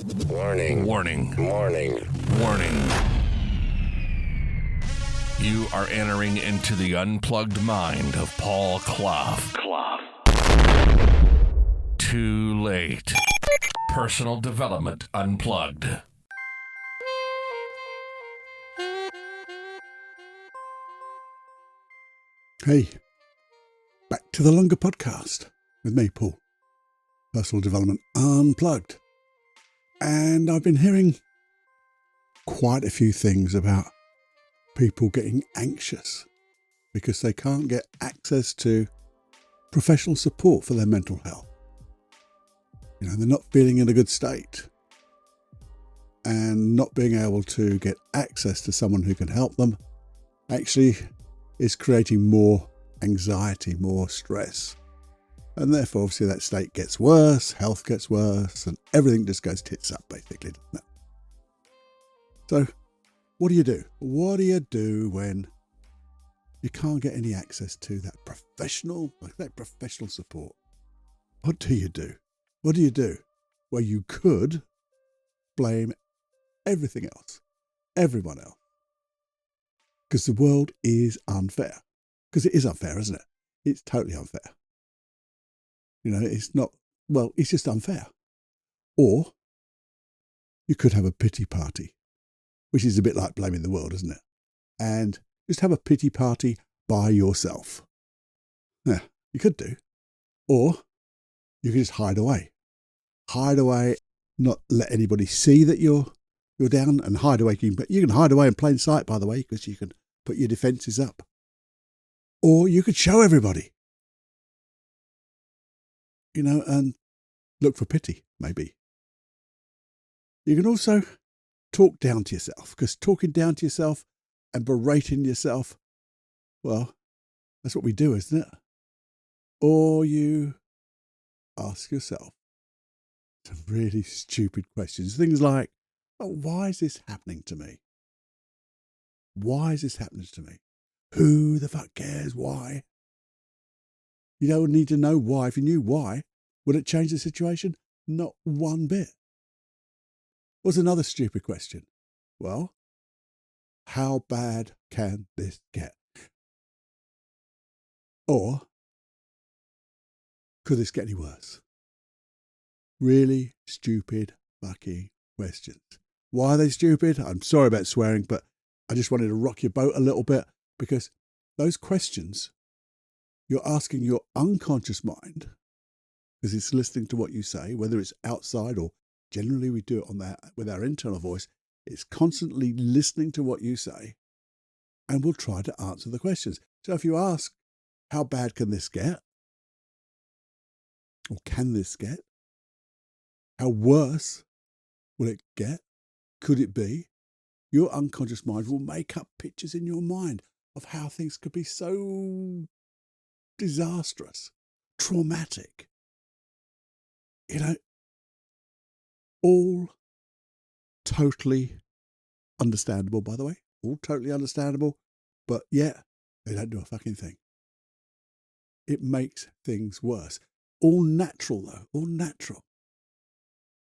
Warning. Warning. Warning. Warning. You are entering into the unplugged mind of Paul Clough. Too late. Personal Development Unplugged. Hey, back to the longer podcast with me, Paul. Personal Development Unplugged. And I've been hearing quite a few things about people getting anxious because they can't get access to professional support for their mental health. You know, they're not feeling in a good state, and not being able to get access to someone who can help them actually is creating more anxiety, more stress. And therefore, obviously, that state gets worse, health gets worse, and everything just goes tits up, basically, doesn't it? So, what do you do? What do you do when you can't get any access to that professional support? What do you do? What do you do? Well, you could blame everything else, everyone else. Because the world is unfair. Because it is unfair, isn't it? It's totally unfair. You know, it's not, well, it's just unfair. Or you could have a pity party, which is a bit like blaming the world, isn't it? And just have a pity party by yourself. Yeah, you could do. Or you could just hide away. Hide away, not let anybody see that you're down, and hide away. But you can hide away in plain sight, by the way, because you can put your defences up. Or you could show everybody. You know, and look for pity, maybe. You can also talk down to yourself, because talking down to yourself and berating yourself, well, that's what we do, isn't it? Or you ask yourself some really stupid questions. Things like, oh, why is this happening to me? Why is this happening to me? Who the fuck cares why? You don't need to know why. If you knew why, would it change the situation? Not one bit. What's another stupid question? Well, how bad can this get? Or could this get any worse? Really stupid fucking questions. Why are they stupid? I'm sorry about swearing, but I just wanted to rock your boat a little bit, because those questions, you're asking your unconscious mind, because it's listening to what you say, whether it's outside or generally we do it on that with our internal voice. It's constantly listening to what you say, and we'll try to answer the questions. So if you ask, how bad can this get? Or can this get? How worse will it get? Could it be? Your unconscious mind will make up pictures in your mind of how things could be so disastrous, traumatic. You know, all totally understandable, by the way. All totally understandable. But yet, they don't do a fucking thing. It makes things worse. All natural, though. All natural.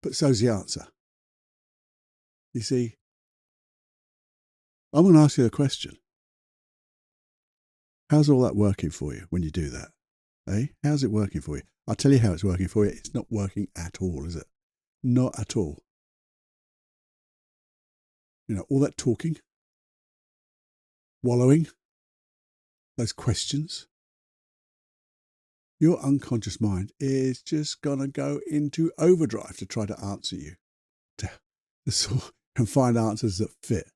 But so's the answer. You see, I'm going to ask you a question. How's all that working for you when you do that? Eh? How's it working for you? I'll tell you how it's working for you. It's not working at all, is it? Not at all. You know, all that talking, wallowing, those questions, your unconscious mind is just going to go into overdrive to try to answer you, and find answers that fit.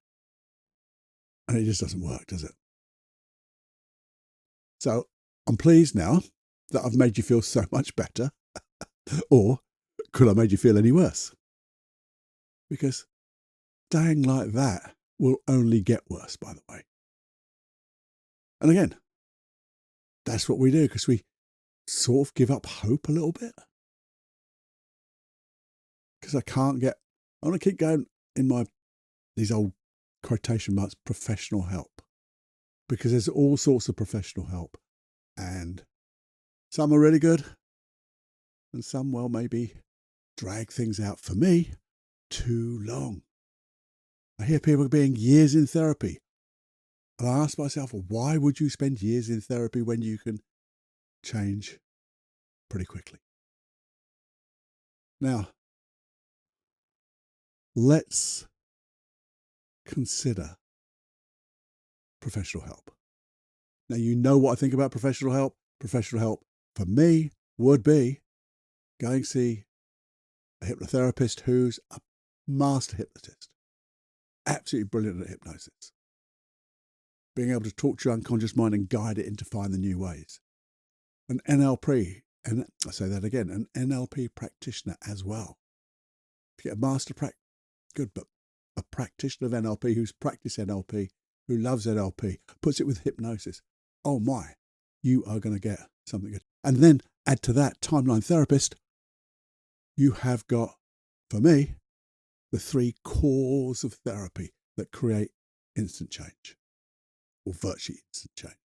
And it just doesn't work, does it? So I'm pleased now that I've made you feel so much better. Or could I made you feel any worse? Because staying like that will only get worse, by the way. And again, that's what we do, because we sort of give up hope a little bit. Because I want to keep going in these old quotation marks, professional help. Because there's all sorts of professional help. And some are really good. And some, well, maybe drag things out. For me, too long. I hear people being years in therapy. And I ask myself, why would you spend years in therapy when you can change pretty quickly? Now, let's consider professional help. Now, you know what I think about professional help. Professional help for me would be going to see a hypnotherapist who's a master hypnotist, absolutely brilliant at hypnosis, being able to talk to your unconscious mind and guide it into find the new ways. An NLP, and I say that again, an NLP practitioner as well. If you get a master good, but a practitioner of NLP who's practiced NLP, who loves NLP, puts it with hypnosis. Oh my, you are going to get something good. And then add to that timeline therapist. You have got, for me, the 3 cores of therapy that create instant change, or virtually instant change.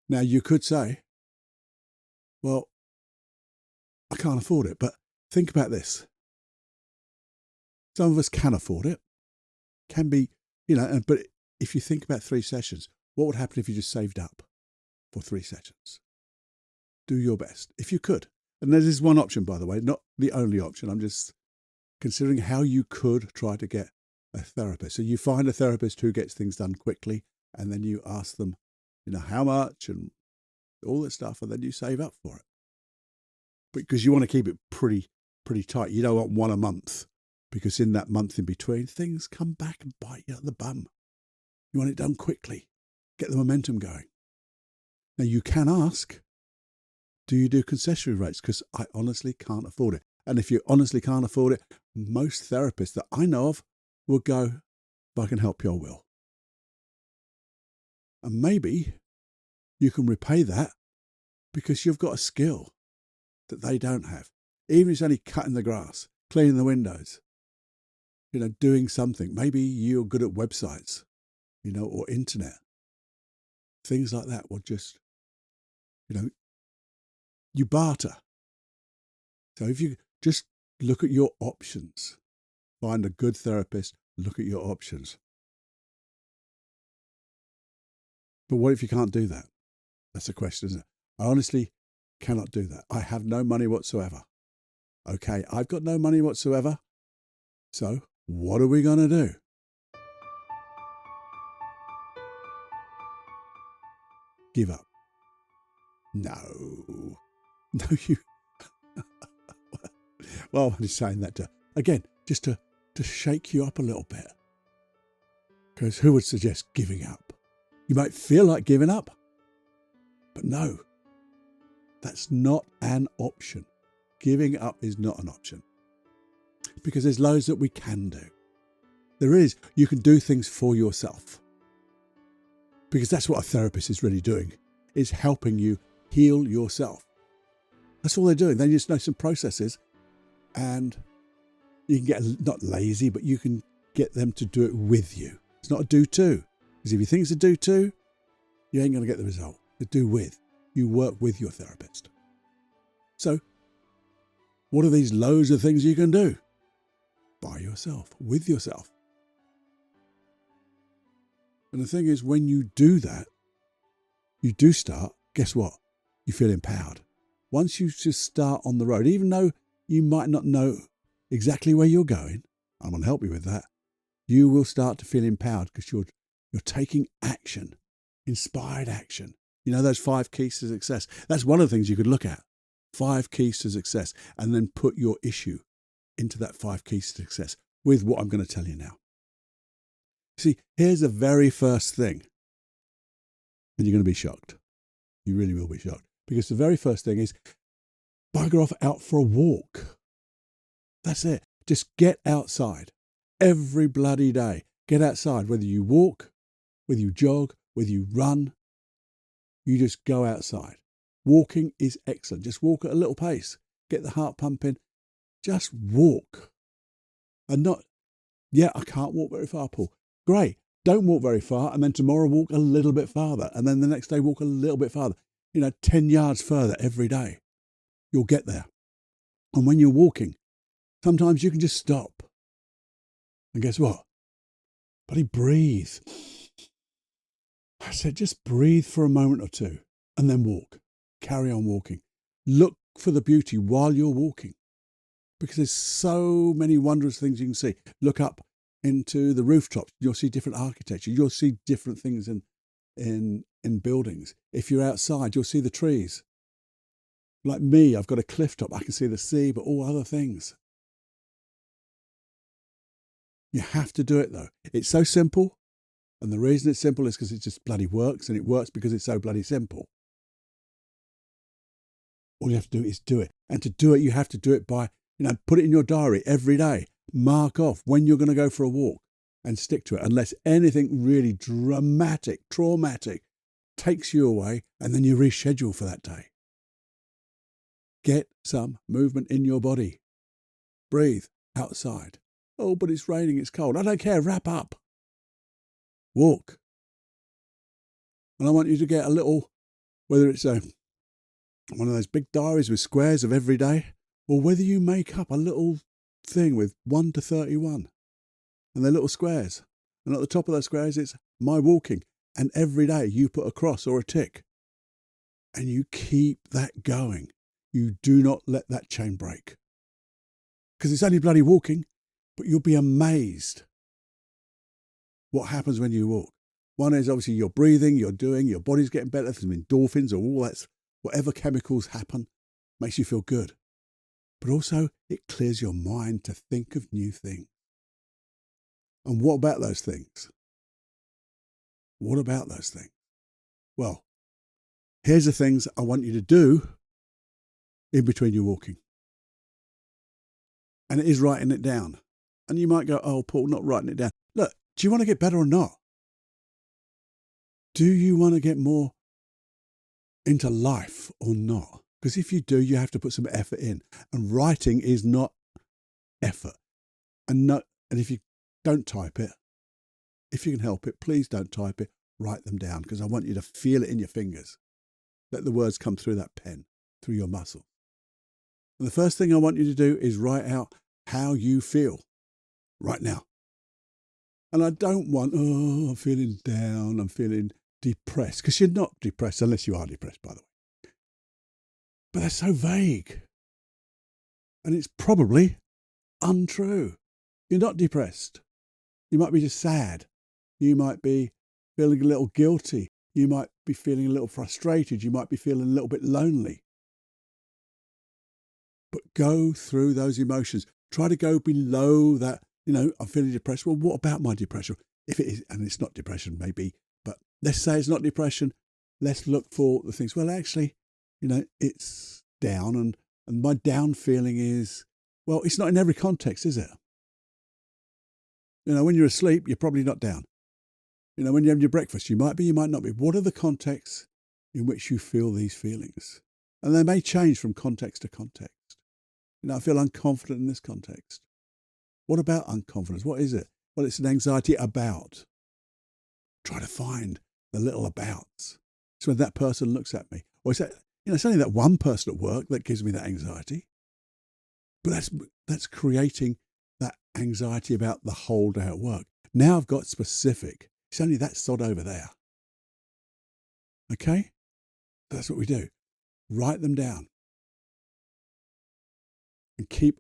Now, you could say, well, I can't afford it, but think about this. Some of us can afford it, can be, but if you think about 3 sessions, what would happen if you just saved up for 3 sessions? Do your best, if you could. And there is one option, by the way, not the only option. I'm just considering how you could try to get a therapist. So you find a therapist who gets things done quickly, and then you ask them, how much and all that stuff, and then you save up for it. Because you want to keep it pretty tight. You don't want one a month, because in that month in between, things come back and bite you at the bum. You want it done quickly, get the momentum going. Now you can ask, do you do concessionary rates? Because I honestly can't afford it. And if you honestly can't afford it, most therapists that I know of will go, if I can help you, I will. And maybe you can repay that because you've got a skill that they don't have. Even if it's only cutting the grass, cleaning the windows, doing something. Maybe you're good at websites, or internet. Things like that will just, you barter. So if you just look at your options, find a good therapist, look at your options. But what if you can't do that? That's the question, isn't it? I honestly cannot do that. I have no money whatsoever. Okay, I've got no money whatsoever. So what are we going to do? Give up. No, you. Well, I'm just saying that just to shake you up a little bit. Because who would suggest giving up? You might feel like giving up, but no, that's not an option. Giving up is not an option, because there's loads that we can do. There is. You can do things for yourself, because that's what a therapist is really doing, is helping you heal yourself. That's all they're doing. They just know some processes, and you can get not lazy, but you can get them to do it with you. It's not a do-to, because if you think it's a do-to, you ain't going to get the result. The do-with. You work with your therapist. So, what are these loads of things you can do? By yourself, with yourself. And the thing is, when you do that, you do start, guess what? You feel empowered. Once you just start on the road, even though you might not know exactly where you're going, I'm going to help you with that, you will start to feel empowered because you're taking action, inspired action. Those 5 keys to success. That's one of the things you could look at. 5 keys to success, and then put your issue into that 5 keys to success with what I'm going to tell you now. See, here's the very first thing, and you're going to be shocked. You really will be shocked, because the very first thing is bugger off out for a walk. That's it. Just get outside every bloody day. Get outside, whether you walk, whether you jog, whether you run, you just go outside. Walking is excellent. Just walk at a little pace. Get the heart pumping. Just walk. And I can't walk very far, Paul. Great. Don't walk very far, and then tomorrow walk a little bit farther, and then the next day walk a little bit farther. 10 yards further every day. You'll get there. And when you're walking, sometimes you can just stop. And guess what? Buddy, breathe. I said, just breathe for a moment or two and then walk. Carry on walking. Look for the beauty while you're walking, because there's so many wondrous things you can see. Look up into the rooftops. You'll see different architecture. You'll see different things in buildings. If you're outside, you'll see the trees. Like me, I've got a cliff top. I can see the sea, but all other things. You have to do it though. It's so simple. And the reason it's simple is because it just bloody works, and it works because it's so bloody simple. All you have to do is do it. And to do it, you have to do it by, put it in your diary every day. Mark off when you're going to go for a walk and stick to it, unless anything really dramatic, traumatic takes you away, and then you reschedule for that day. Get some movement in your body. Breathe outside. Oh, but it's raining, it's cold. I don't care, wrap up. Walk. And I want you to get a little, whether it's one of those big diaries with squares of every day, or whether you make up a little thing with 1 to 31. And they're little squares. And at the top of those squares, it's my walking. And every day you put a cross or a tick. And you keep that going. You do not let that chain break. Because it's only bloody walking, but you'll be amazed what happens when you walk. One is obviously you're breathing, you're doing, your body's getting better, there's endorphins or all that, whatever chemicals happen, makes you feel good. But also it clears your mind to think of new things. And what about those things? What about those things? Well, here's the things I want you to do in between your walking. And it is writing it down. And you might go, oh, Paul, not writing it down. Look, do you want to get better or not? Do you want to get more into life or not? Because if you do, you have to put some effort in. And writing is not effort. And if you don't type it, if you can help it, please don't type it. Write them down, because I want you to feel it in your fingers. Let the words come through that pen, through your muscle. And the first thing I want you to do is write out how you feel right now. And I don't want, I'm feeling down, I'm feeling depressed, because you're not depressed unless you are depressed, by the way. But that's so vague. And it's probably untrue. You're not depressed. You might be just sad. You might be feeling a little guilty. You might be feeling a little frustrated. You might be feeling a little bit lonely. But go through those emotions. Try to go below that, I'm feeling depressed. Well, what about my depression? If it is, and it's not depression, maybe, but let's say it's not depression. Let's look for the things. Well, actually, it's down, and my down feeling is, well, it's not in every context, is it? When you're asleep, you're probably not down. When you're having your breakfast, you might be, you might not be. What are the contexts in which you feel these feelings? And they may change from context to context. I feel unconfident in this context. What about unconfidence? What is it? Well, it's an anxiety about. Try to find the little abouts. It's when that person looks at me. Or it's only that one person at work that gives me that anxiety. But that's creating that anxiety about the whole day at work. Now I've got specific. It's only that sod over there. Okay? That's what we do. Write them down. And keep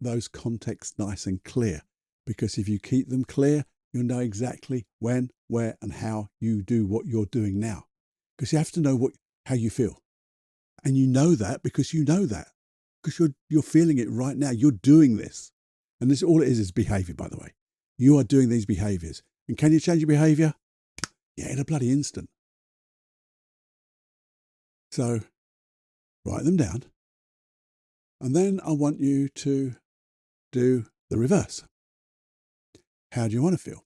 those contexts nice and clear. Because if you keep them clear, you'll know exactly when, where, and how you do what you're doing now. Because you have to know how you feel. And you know that because you know that. Because you're feeling it right now. You're doing this. And this all it is behavior, by the way. You are doing these behaviors. And can you change your behavior? Yeah, in a bloody instant. So write them down. And then I want you to do the reverse. How do you want to feel?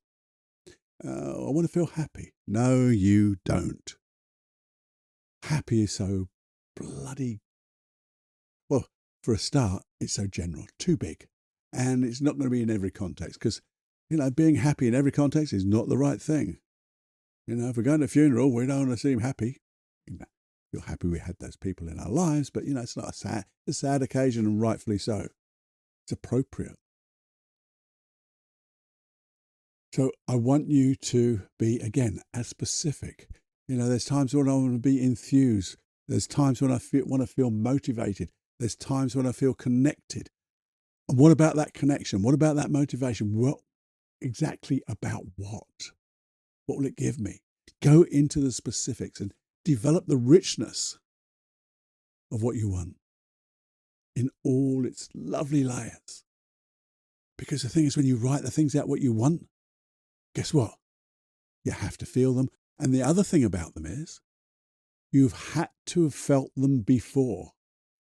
I want to feel happy. No, you don't. Happy is so bloody, well, for a start, it's so general, too big. And it's not going to be in every context because, being happy in every context is not the right thing. If we're going to a funeral, we don't want to seem happy. You're happy we had those people in our lives, but, it's not a sad occasion, and rightfully so. It's appropriate. So I want you to be, again, as specific. There's times when I want to be enthused. There's times when I want to feel motivated. There's times when I feel connected. And what about that connection? What about that motivation? Well, exactly about what? What will it give me? Go into the specifics and develop the richness of what you want in all its lovely layers. Because the thing is, when you write the things out what you want, guess what? You have to feel them. And the other thing about them is you've had to have felt them before.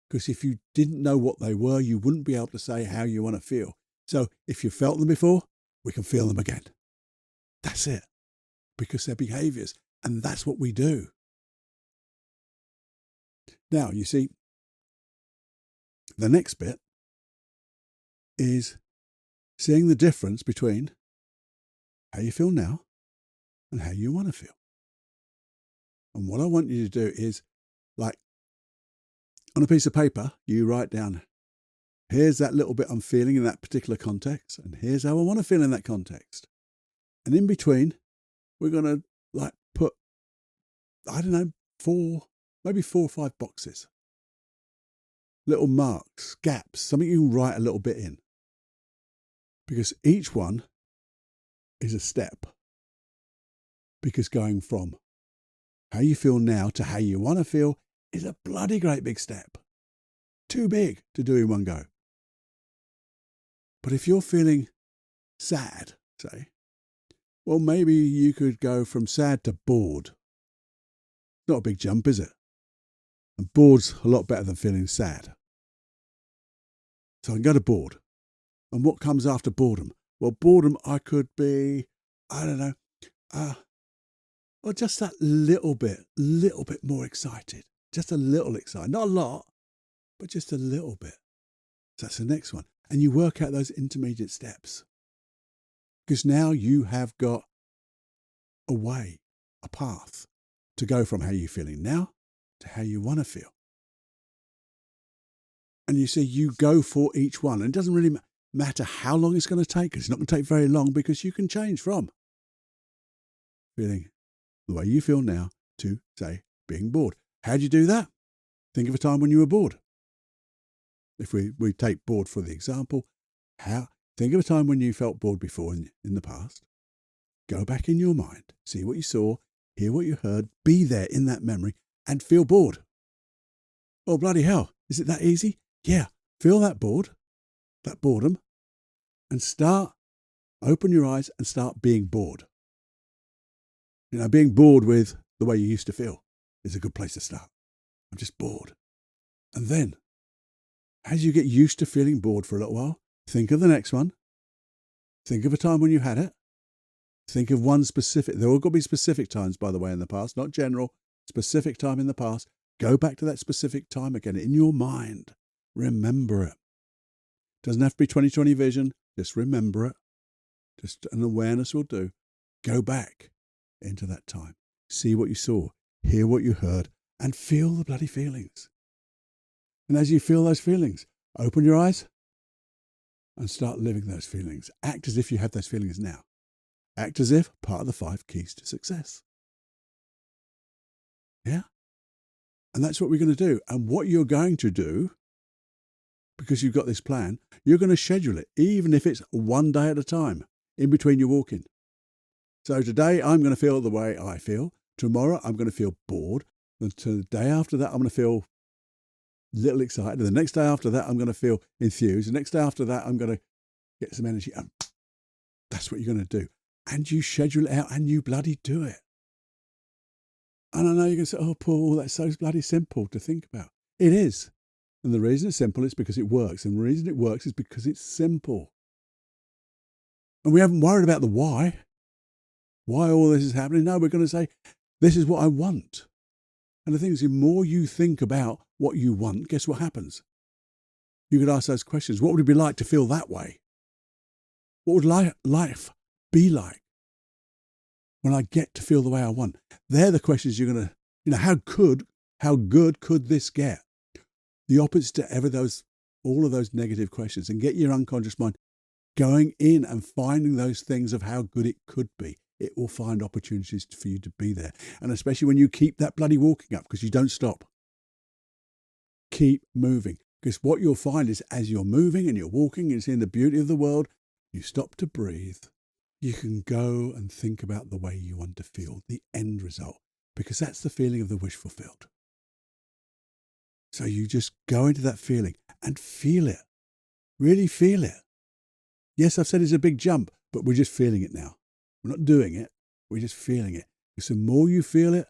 Because if you didn't know what they were, you wouldn't be able to say how you want to feel. So if you felt them before, we can feel them again. That's it. Because they're behaviors. And that's what we do. Now, you see, the next bit is seeing the difference between how you feel now and how you want to feel. And what I want you to do is, like, on a piece of paper, you write down, here's that little bit I'm feeling in that particular context, and here's how I want to feel in that context. And in between, we're going to put, maybe 4 or 5 boxes. Little marks, gaps, something you can write a little bit in. Because each one is a step. Because going from how you feel now to how you want to feel is a bloody great big step. Too big to do in one go. But if you're feeling sad, say, well, maybe you could go from sad to bored. Not a big jump, is it? And bored's a lot better than feeling sad. So I can go to bored. And what comes after boredom? Well, boredom, I could be, or just that little bit more excited. Just a little excited. Not a lot, but just a little bit. So that's the next one. And you work out those intermediate steps. Because now you have got a way, a path to go from how you're feeling now to how you want to feel. And you see, you go for each one. And it doesn't really matter how long it's going to take. It's not going to take very long because you can change from feeling the way you feel now to, say, being bored. How do you do that? Think of a time when you were bored. If we take bored for the example, think of a time when you felt bored before in the past. Go back in your mind, see what you saw, hear what you heard, be there in that memory, and feel bored. Oh, bloody hell. Is it that easy? Yeah. Feel that boredom, and open your eyes and start being bored. Being bored with the way you used to feel is a good place to start. I'm just bored. And then, as you get used to feeling bored for a little while, think of the next one. Think of a time when you had it. Think of one specific. There will be specific times, by the way, in the past, not general, specific time in the past. Go back to that specific time again in your mind. Remember it. Doesn't have to be 20/20 vision. Just remember it. Just an awareness will do. Go back into that time. See what you saw. Hear what you heard. And feel the bloody feelings. And as you feel those feelings, open your eyes and start living those feelings. Act as if you have those feelings now. Act as if part of the 5 keys to success. Yeah? And that's what we're going to do. And what you're going to do, because you've got this plan, you're going to schedule it, even if it's one day at a time, in between your walking. So today I'm going to feel the way I feel. Tomorrow I'm going to feel bored. And the day after that I'm going to feel a little excited. And the next day after that I'm going to feel enthused. The next day after that I'm going to get some energy. And that's what you're going to do. And you schedule it out and you bloody do it. And I know you're going to say, oh, Paul, that's so bloody simple to think about. It is. And the reason it's simple is because it works. And the reason it works is because it's simple. And we haven't worried about the why all this is happening. No, we're going to say, this is what I want. And the thing is, the more you think about what you want, guess what happens? You could ask those questions. What would it be like to feel that way? What would life be like when I get to feel the way I want? They're the questions you're going to, how good could this get? The opposite to all of those negative questions, and get your unconscious mind going in and finding those things of how good it could be. It will find opportunities for you to be there. And especially when you keep that bloody walking up, because you don't stop. Keep moving. Because what you'll find is as you're moving and you're walking and seeing the beauty of the world, you stop to breathe. You can go and think about the way you want to feel, the end result, because that's the feeling of the wish fulfilled. So you just go into that feeling and feel it. Really feel it. Yes, I've said it's a big jump, but we're just feeling it now. We're not doing it. We're just feeling it. Because the more you feel it,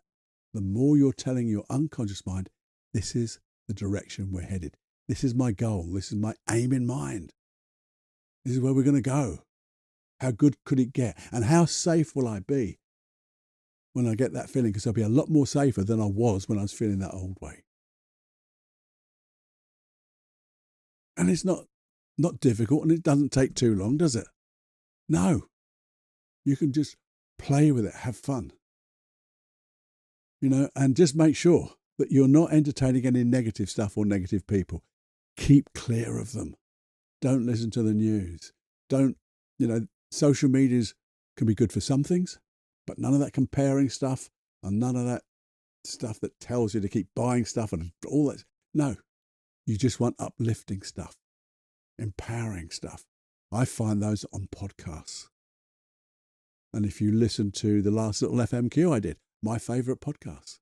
the more you're telling your unconscious mind, this is the direction we're headed. This is my goal. This is my aim in mind. This is where we're going to go. How good could it get? And how safe will I be when I get that feeling? Because I'll be a lot more safer than I was when I was feeling that old way. And it's not difficult, and it doesn't take too long, does it? No. You can just play with it, have fun. And just make sure that you're not entertaining any negative stuff or negative people. Keep clear of them. Don't listen to the news. Social medias can be good for some things, but none of that comparing stuff and none of that stuff that tells you to keep buying stuff and all that. No, you just want uplifting stuff, empowering stuff. I find those on podcasts. And if you listen to the last little FMQ I did, my favourite podcasts.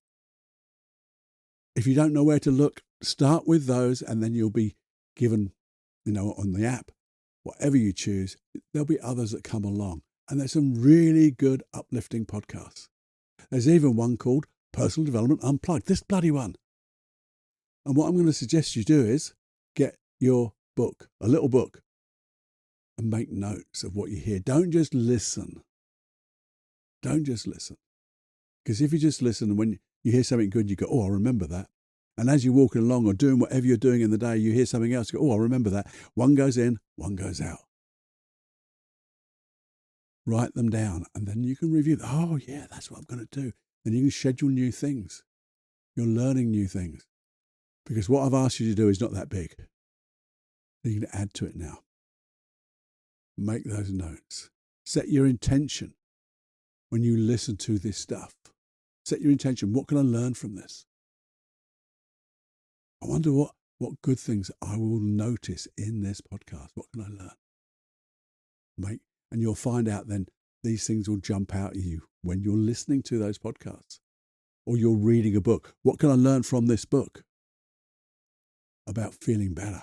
If you don't know where to look, start with those and then you'll be given, on the app, whatever you choose, there'll be others that come along. And there's some really good uplifting podcasts. There's even one called Personal Development Unplugged, this bloody one. And what I'm going to suggest you do is get your book, a little book, and make notes of what you hear. Don't just listen. Don't just listen. Because if you just listen and when you hear something good, you go, oh, I remember that. And as you're walking along or doing whatever you're doing in the day, you hear something else, you go, oh, I remember that. One goes in, one goes out. Write them down and then you can review. Oh, yeah, that's what I'm going to do. Then you can schedule new things. You're learning new things. Because what I've asked you to do is not that big. You can add to it now. Make those notes. Set your intention when you listen to this stuff. Set your intention. What can I learn from this? I wonder what good things I will notice in this podcast. What can I learn? And you'll find out then these things will jump out at you when you're listening to those podcasts or you're reading a book. What can I learn from this book about feeling better?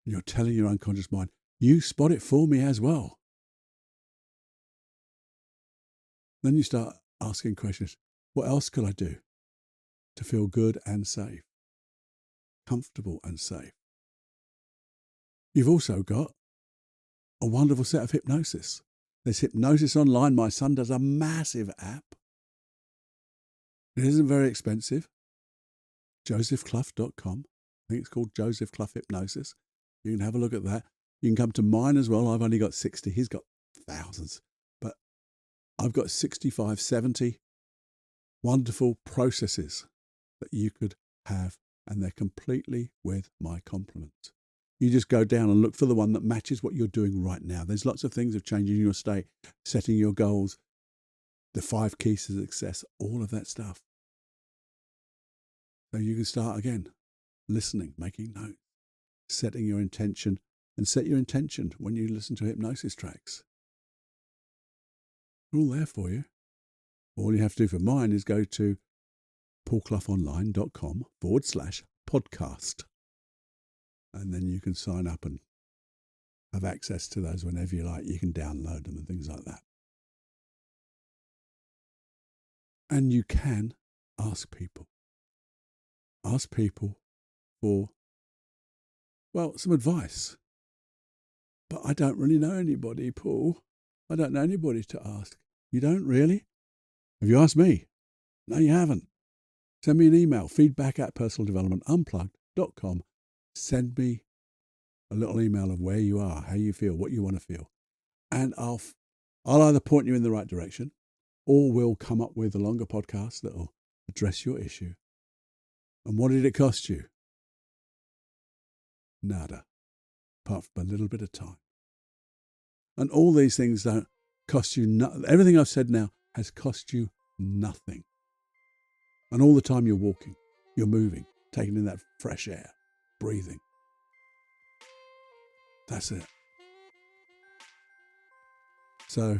And you're telling your unconscious mind, you spot it for me as well. Then you start asking questions. What else could I do to feel good and safe, comfortable and safe? You've also got a wonderful set of hypnosis. There's hypnosis online. My son does a massive app. It isn't very expensive. josephclough.com. I think it's called Joseph Clough Hypnosis. You can have a look at that. You can come to mine as well. I've only got 60. He's got thousands. But I've got 65, 70 wonderful processes that you could have, and they're completely with my compliments. You just go down and look for the one that matches what you're doing right now. There's lots of things of changing your state, setting your goals, the 5 keys to success, all of that stuff. So you can start again, listening, making notes, setting your intention, and set your intention when you listen to hypnosis tracks. They're all there for you. All you have to do for mine is go to paulcloughonline.com/podcast. And then you can sign up and have access to those whenever you like. You can download them and things like that. And you can ask people. Ask people for, some advice. But I don't really know anybody, Paul. I don't know anybody to ask. You don't really? Have you asked me? No, you haven't. Send me an email, feedback@personaldevelopmentunplugged.com. Send me a little email of where you are, how you feel, what you want to feel. And I'll either point you in the right direction or we'll come up with a longer podcast that will address your issue. And what did it cost you? Nada. apart from a little bit of time. And all these things don't cost you nothing. Everything I've said now has cost you nothing. And all the time you're walking, you're moving, taking in that fresh air, breathing. That's it. So,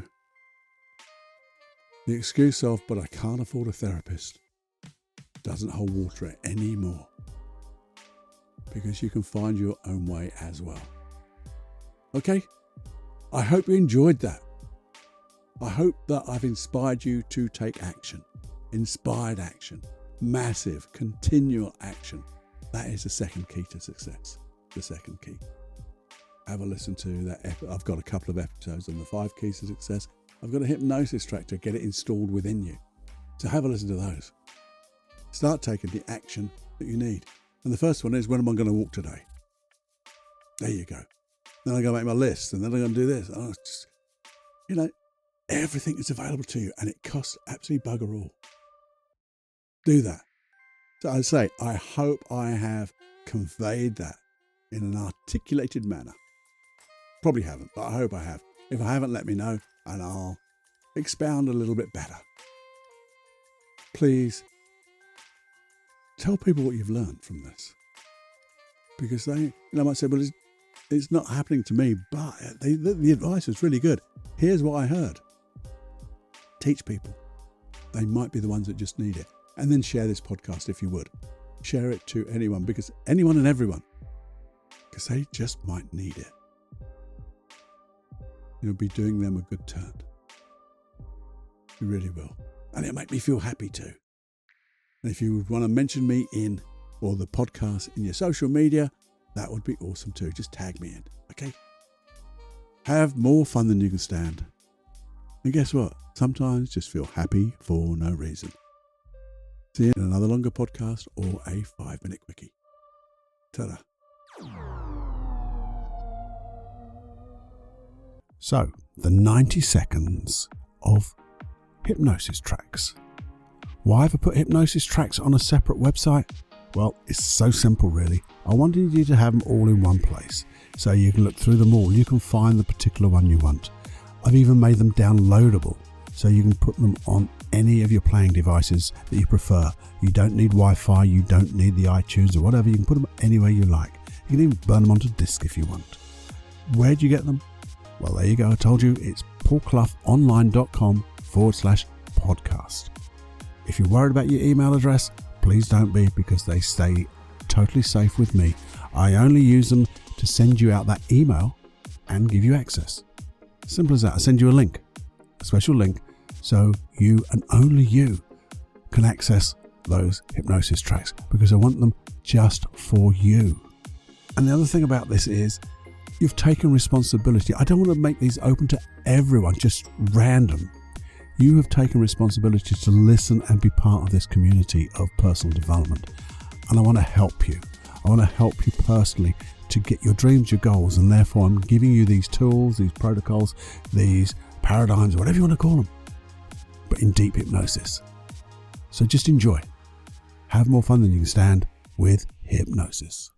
the excuse of, but I can't afford a therapist, doesn't hold water anymore. Because you can find your own way as well. Okay? I hope you enjoyed that. I hope that I've inspired you to take action. Inspired action. Massive, continual action. That is the second key to success. The second key. Have a listen to that. I've got a couple of episodes on the 5 keys to success. I've got a hypnosis track to get it installed within you. So have a listen to those. Start taking the action that you need. And the first one is, when am I going to walk today? There you go. Then I go make my list, and then I'm going to do this. Oh, it's just, everything is available to you, and it costs absolutely bugger all. Do that. So I say, I hope I have conveyed that in an articulated manner. Probably haven't, but I hope I have. If I haven't, let me know, and I'll expound a little bit better. Please tell people what you've learned from this, because they might say, well, it's not happening to me, but the advice was really good. Here's what I heard. Teach people. They might be the ones that just need it. And then share this podcast if you would. Share it to anyone, because anyone and everyone, because they just might need it. You'll be doing them a good turn. You really will. And it'll make me feel happy too. And if you would want to mention me or the podcast in your social media, that would be awesome too. Just tag me in, okay? Have more fun than you can stand. And guess what? Sometimes just feel happy for no reason. See you in another longer podcast or a 5-minute quickie. Ta-da. So, the 90 seconds of hypnosis tracks. Why have I put hypnosis tracks on a separate website? Well, it's so simple really. I wanted you to have them all in one place, so you can look through them all. You can find the particular one you want. I've even made them downloadable, so you can put them on any of your playing devices that you prefer. You don't need Wi-Fi, you don't need the iTunes or whatever. You can put them anywhere you like. You can even burn them onto disk if you want. Where do you get them? Well, there you go. I told you, it's paulcloughonline.com/podcast. If you're worried about your email address, please don't be, because they stay totally safe with me. I only use them to send you out that email and give you access. Simple as that. I send you a link, a special link, so you and only you can access those hypnosis tracks, because I want them just for you. And the other thing about this is, you've taken responsibility. I don't want to make these open to everyone, just random. You have taken responsibility to listen and be part of this community of personal development. And I want to help you. I want to help you personally to get your dreams, your goals. And therefore, I'm giving you these tools, these protocols, these paradigms, whatever you want to call them, but in deep hypnosis. So just enjoy. Have more fun than you can stand with hypnosis.